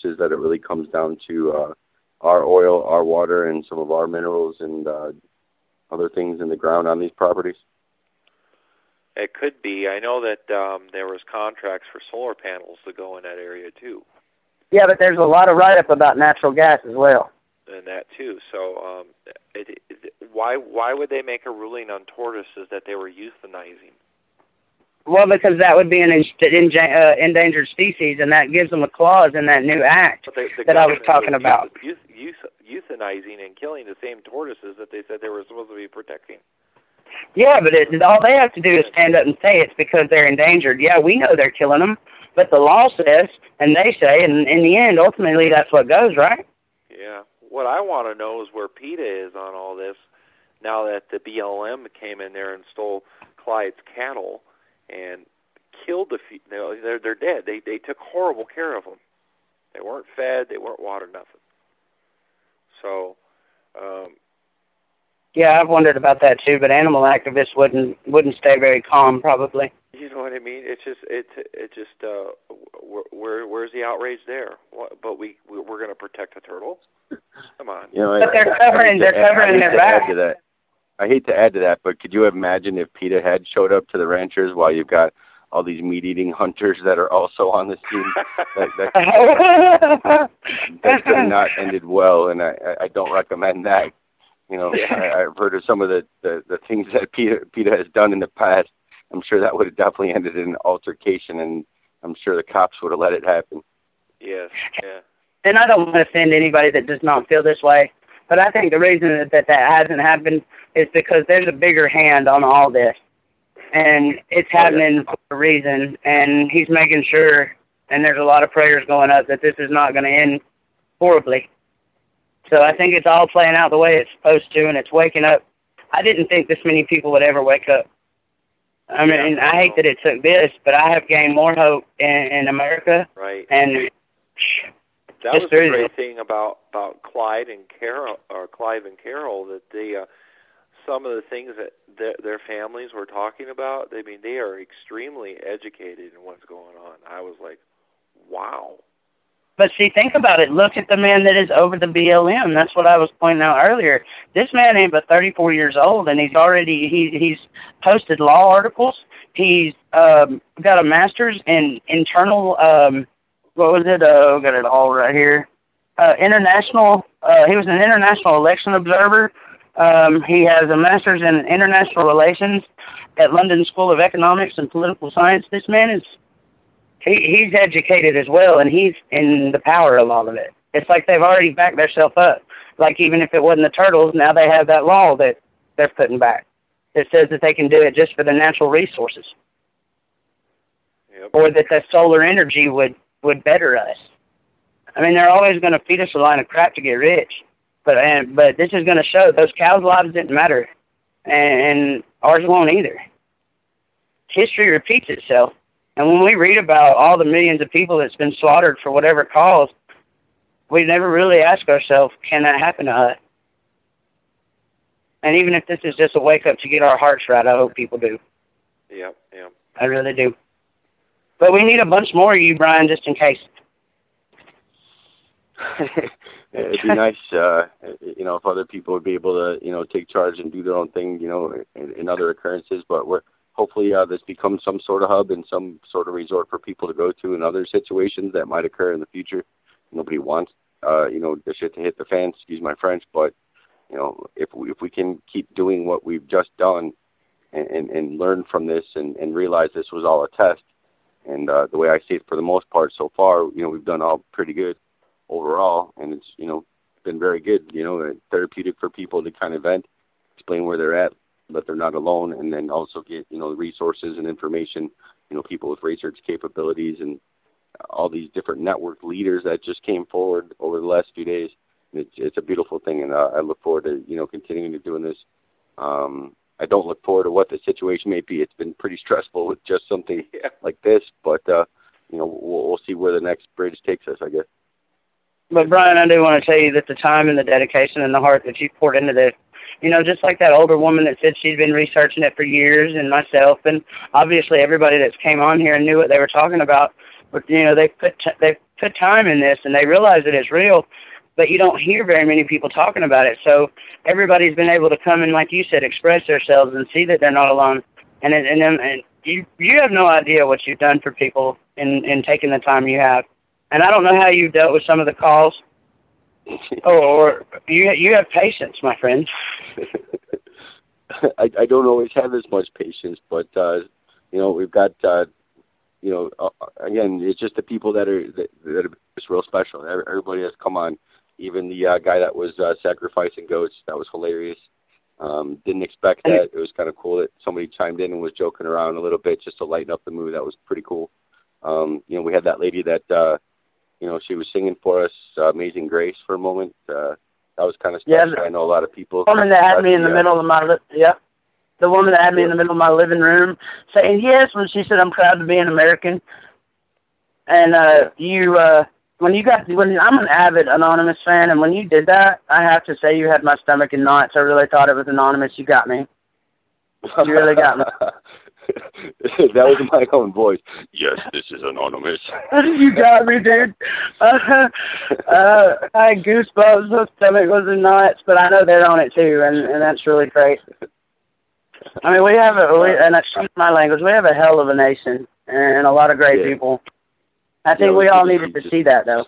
resources, that it really comes down to our oil, our water, and some of our minerals and other things in the ground on these properties? It could be. I know that there was contracts for solar panels to go in that area too. Yeah, but there's a lot of write-up about natural gas as well. And that too. So why would they make a ruling on tortoises that they were euthanizing? Well, because that would be an endangered species, and that gives them a clause in that new act that I was talking about. Euthanizing and killing the same tortoises that they said they were supposed to be protecting. Yeah, but all they have to do is stand up and say it's because they're endangered. Yeah, we know they're killing them, but the law says, and they say, and in the end, ultimately, that's what goes, right? Yeah. What I want to know is where PETA is on all this now that the BLM came in there and stole Clyde's cattle and killed they're dead. They took horrible care of them. They weren't fed. They weren't watered. Nothing. So. Yeah, I've wondered about that too. But animal activists wouldn't stay very calm, probably. You know what I mean? It's just where's the outrage there? But we're going to protect the turtle. Come on. You know, but they're covering their back. I hate to add to that, but could you imagine if PETA had showed up to the ranchers while you've got all these meat-eating hunters that are also on the scene? That could have not ended well, and I don't recommend that. You know, I've heard of some of the things that PETA has done in the past. I'm sure that would have definitely ended in an altercation, and I'm sure the cops would have let it happen. Yes, yeah. And I don't want to offend anybody that does not feel this way, but I think the reason that hasn't happened is because there's a bigger hand on all this, and it's happening for a reason, and he's making sure, and there's a lot of prayers going up that this is not going to end horribly. So I think it's all playing out the way it's supposed to, and it's waking up. I didn't think this many people would ever wake up. I mean, I hate that it took this, but I have gained more hope in America. Right. And that was the great thing about Clyde and Carol, or Clive and Carol, that they some of the things that their families were talking about. I mean, they are extremely educated in what's going on. I was like, wow. But see, think about it. Look at the man that is over the BLM. That's what I was pointing out earlier. This man ain't but 34 years old, and he's posted law articles. He's got a master's in internal, what was it? Got it all right here. International. He was an international election observer. He has a master's in international relations at London School of Economics and Political Science. This man is. He's educated as well, and he's in the power of all of it. It's like they've already backed themselves up. Like even if it wasn't the turtles, now they have that law that they're putting back. It says that they can do it just for the natural resources. Yep. Or that the solar energy would better us. I mean, they're always going to feed us a line of crap to get rich. But this is going to show those cows' lives didn't matter. And ours won't either. History repeats itself. And when we read about all the millions of people that's been slaughtered for whatever cause, we never really ask ourselves, can that happen to us? And even if this is just a wake-up to get our hearts right, I hope people do. Yeah. I really do. But we need a bunch more of you, Brian, just in case. It'd be nice, if other people would be able to, take charge and do their own thing, in other occurrences. But hopefully this becomes some sort of hub and some sort of resort for people to go to in other situations that might occur in the future. Nobody wants, the shit to hit the fan, excuse my French, but, if we can keep doing what we've just done and learn from this and realize this was all a test, and the way I see it for the most part so far, we've done all pretty good overall, and it's, been very good, therapeutic for people to kind of vent, explain where they're at, that they're not alone, and then also get, resources and information, people with research capabilities and all these different network leaders that just came forward over the last few days. It's a beautiful thing, and I look forward to, continuing to doing this. I don't look forward to what the situation may be. It's been pretty stressful with just something like this, but, we'll see where the next bridge takes us, I guess. But, Brian, I do want to tell you that the time and the dedication and the heart that you poured into this, just like that older woman that said she'd been researching it for years, and myself, and obviously everybody that's came on here and knew what they were talking about. But they put put time in this and they realize that it's real, but you don't hear very many people talking about it. So everybody's been able to come and, like you said, express themselves and see that they're not alone. And you have no idea what you've done for people in taking the time you have. And I don't know how you've dealt with some of the calls, or you have patience, my friend. I don't always have as much patience, but we've got again, it's just the people that are just real special. Everybody has come on. Even the guy that was sacrificing goats, that was hilarious. Didn't expect that. It was kind of cool that somebody chimed in and was joking around a little bit just to lighten up the mood. That was pretty cool. We had that lady that she was singing for us, Amazing Grace, for a moment. That was kind of special. Yeah, I know a lot of people. The woman that had me in the middle of my the woman that had me in the middle of my living room saying yes when she said I'm proud to be an American. And when I'm an avid Anonymous fan, and when you did that, I have to say you had my stomach in knots. I really thought it was Anonymous. You got me. You really got me. That was my own voice. Yes, this is Anonymous. You got me, dude. I had goosebumps. My stomach was in knots, but I know they're on it too, and that's really great. I mean, and excuse my language, we have a hell of a nation and a lot of great people. I think we all needed to see that, though.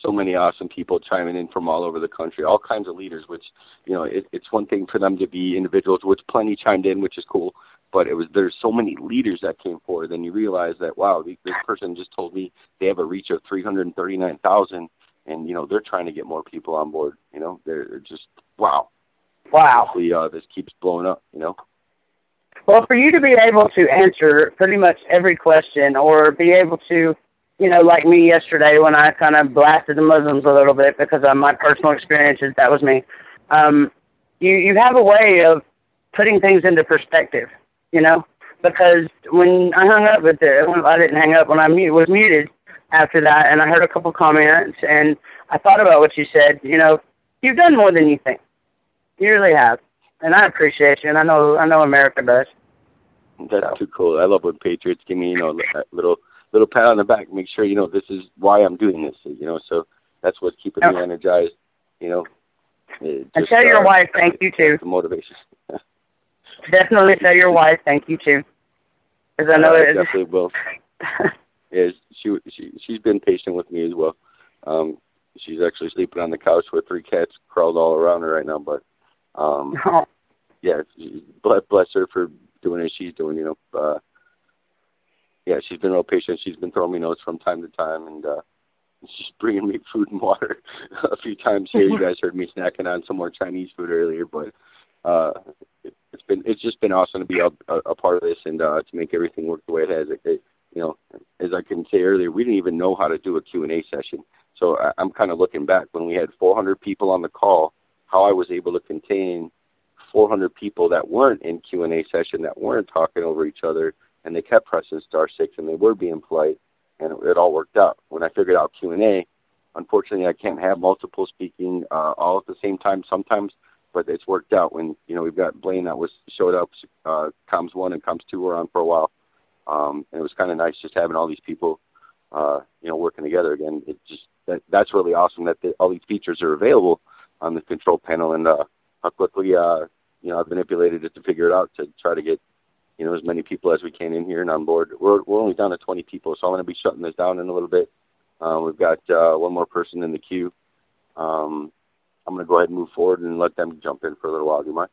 So many awesome people chiming in from all over the country, all kinds of leaders, which, it's one thing for them to be individuals, which plenty chimed in, which is cool, but there's so many leaders that came forward, and you realize that, wow, this person just told me they have a reach of 339,000, and, they're trying to get more people on board, they're just, wow. Wow. Hopefully, this keeps blowing up, Well, for you to be able to answer pretty much every question, or be able to, like me yesterday when I kind of blasted the Muslims a little bit because of my personal experiences, that was me. You have a way of putting things into perspective, because when I hung up I didn't hang up, when I was muted after that, and I heard a couple comments, and I thought about what you said. You've done more than you think. You really have. And I appreciate you, and I know America does. That's too cool. I love when patriots give me, a little pat on the back, make sure, this is why I'm doing this, so that's what's keeping me energized, and tell your wife thank you, too. Motivation. Definitely tell your wife thank you, too. Because I know I definitely will. Yeah, she's been patient with me as well. She's actually sleeping on the couch with 3 cats crawled all around her right now, but yeah, bless her for doing as she's doing, yeah, she's been real patient. She's been throwing me notes from time to time, and she's bringing me food and water a few times here. You guys heard me snacking on some more Chinese food earlier, but it's just been awesome to be a part of this and to make everything work the way it has. As I can say earlier, we didn't even know how to do a Q&A session. So I'm kind of looking back when we had 400 people on the call, how I was able to contain 400 people that weren't in Q&A session, that weren't talking over each other, and they kept pressing *6, and they were being polite, and it all worked out. When I figured out Q&A, unfortunately, I can't have multiple speaking all at the same time sometimes, but it's worked out when, we've got Blaine that showed up, comms 1 and comms 2 were on for a while, and it was kind of nice just having all these people, working together again. It just, that's really awesome that all these features are available on the control panel, and how quickly, I've manipulated it to figure it out to try to get, as many people as we can in here and on board. We're only down to 20 people, so I'm going to be shutting this down in a little bit. We've got one more person in the queue. I'm going to go ahead and move forward and let them jump in for a little while. Do you mind?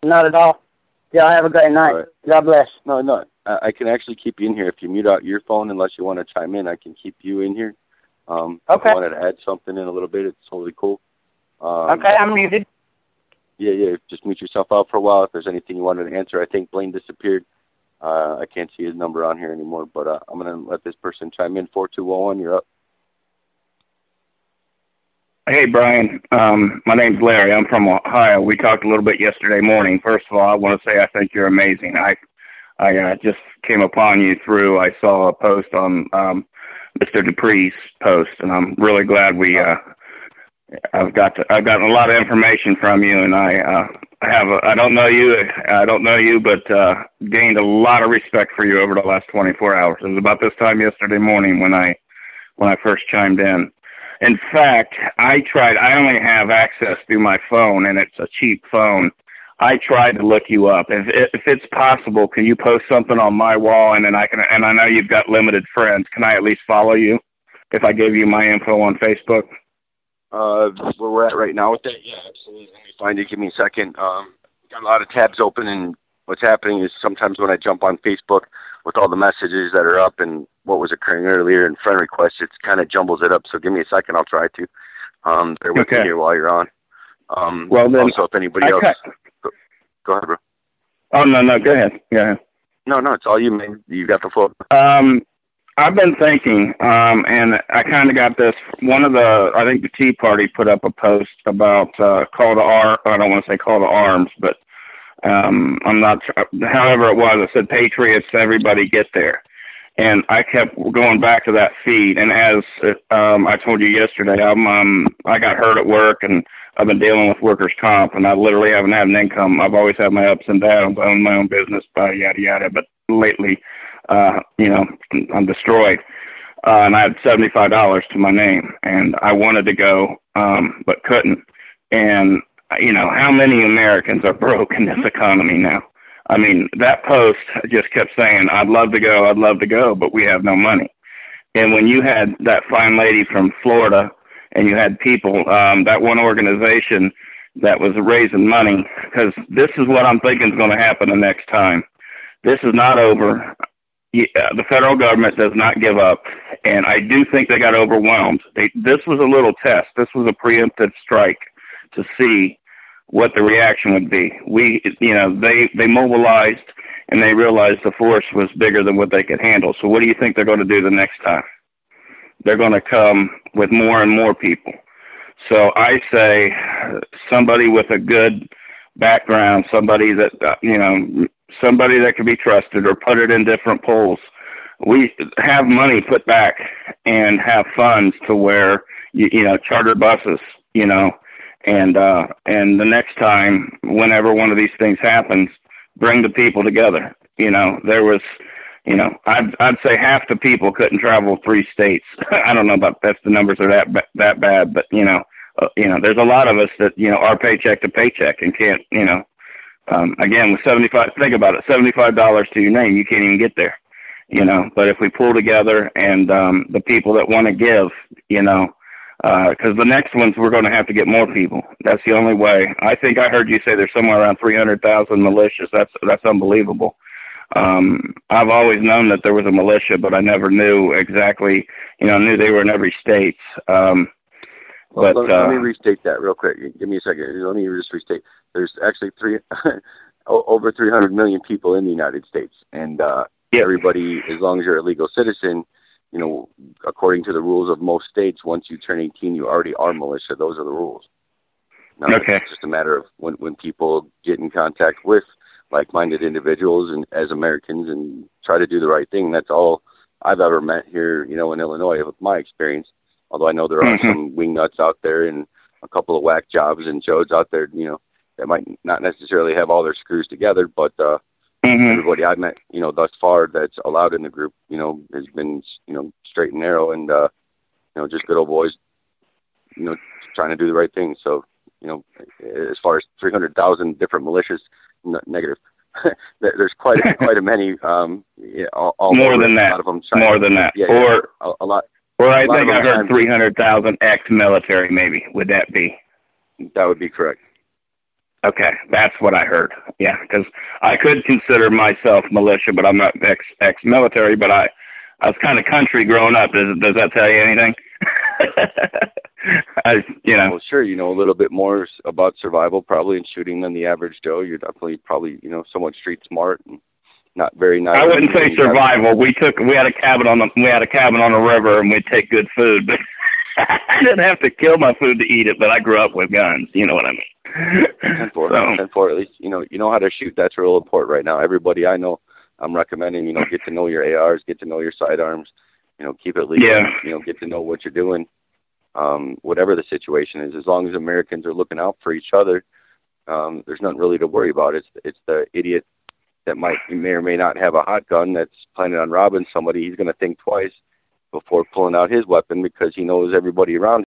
Not at all. Y'all have a great night. Right. God bless. No. I can actually keep you in here. If you mute out your phone, unless you want to chime in, I can keep you in here. Okay. If I wanted to add something in a little bit, it's totally cool. Okay, I'm muted. Yeah. Just mute yourself out for a while. If there's anything you wanted to answer, I think Blaine disappeared. I can't see his number on here anymore, but I'm going to let this person chime in. 4201, you're up. Hey, Brian. My name's Larry. I'm from Ohio. We talked a little bit yesterday morning. First of all, I want to say I think you're amazing. I just came upon you I saw a post on Mr. Dupree's post, and I'm really glad I've gotten a lot of information from you, and I don't know you, but gained a lot of respect for you over the last 24 hours. It was about this time yesterday morning when when I first chimed in. In fact, I only have access through my phone, and it's a cheap phone. I tried to look you up. If it's possible, can you post something on my wall, and then and I know you've got limited friends. Can I at least follow you if I give you my info on Facebook? Where we're at right now with that? Yeah, absolutely. Let me find it. Give me a second. Got a lot of tabs open, and what's happening is sometimes when I jump on Facebook with all the messages that are up and what was occurring earlier and friend requests, it kind of jumbles it up. So give me a second. I'll try to. Bear with me here while you're on. Well, then, also, if anybody else... Go ahead, bro. Oh, no, go ahead. Yeah. No, it's all you, man. You got the floor. I've been thinking, and I kind of got this. I think the Tea Party put up a post about call to I don't want to say call to arms, but I'm not sure. However it was, it said patriots, everybody get there. And I kept going back to that feed. And as I told you yesterday, I got hurt at work, and I've been dealing with workers' comp, and I literally haven't had an income. I've always had my ups and downs. I own my own business, yada, yada. But lately, I'm destroyed. And I had $75 to my name, and I wanted to go, but couldn't. And, how many Americans are broke in this economy now? I mean, that post just kept saying, I'd love to go, but we have no money. And when you had that fine lady from Florida and you had people, that one organization that was raising money, because this is what I'm thinking is going to happen the next time. This is not over. The federal government does not give up, and I do think they got overwhelmed. This was a little test. This was a preemptive strike to see what the reaction would be. They mobilized, and they realized the force was bigger than what they could handle. So what do you think they're going to do the next time? They're going to come with more and more people. So I say somebody with a good background, somebody that, somebody that can be trusted, or put it in different polls. We have money put back and have funds to where, charter buses, and the next time, whenever one of these things happens, bring the people together. There was, I'd say half the people couldn't travel 3 states. I don't know about if the numbers are that bad, but there's a lot of us that are paycheck to paycheck and can't, again with think about it, $75 to your name, you can't even get there. But if we pull together and the people that want to give, because the next ones we're going to have to get more people. That's the only way. I think I heard you say there's somewhere around 300,000 militias. That's unbelievable. I've always known that there was a militia, but I never knew exactly. I knew they were in every state. Let me restate that real quick. Give me a second. Let me just restate. There's actually over 300 million people in the United States, and everybody, as long as you're a legal citizen, according to the rules of most states, once you turn 18, you already are militia. Those are the rules. Now, it's just a matter of when people get in contact with like-minded individuals and as Americans and try to do the right thing. That's all I've ever met here, in Illinois, with my experience. Although I know there are some wingnuts out there and a couple of whack jobs and Joes out there, that might not necessarily have all their screws together, but everybody I've met, thus far that's allowed in the group, has been, straight and narrow and, just good old boys, trying to do the right thing. So, as far as 300,000 different militias, negative. There's quite a many. All more than that. A lot of them more than that. Yeah, or a lot. Or I think I heard 300,000 ex-military. Maybe would that be? That would be correct. Okay, that's what I heard. Yeah, because I could consider myself militia, but I'm not ex-military. But I was kind of country growing up. Does that tell you anything? Well, sure. A little bit more about survival probably in shooting than the average Joe. You're definitely probably somewhat street smart and not very nice. I wouldn't say survival. We had a cabin on the river, and we'd take good food. But I didn't have to kill my food to eat it. But I grew up with guns. You know what I mean? 10-4, at least you know how to shoot. That's real important right now. Everybody I know, I'm recommending get to know your ARs, get to know your sidearms. Keep it legal. Yeah. Get to know what you're doing. Whatever the situation is, as long as Americans are looking out for each other, there's nothing really to worry about. It's the idiot that may or may not have a hot gun that's planning on robbing somebody. He's going to think twice before pulling out his weapon, because he knows everybody around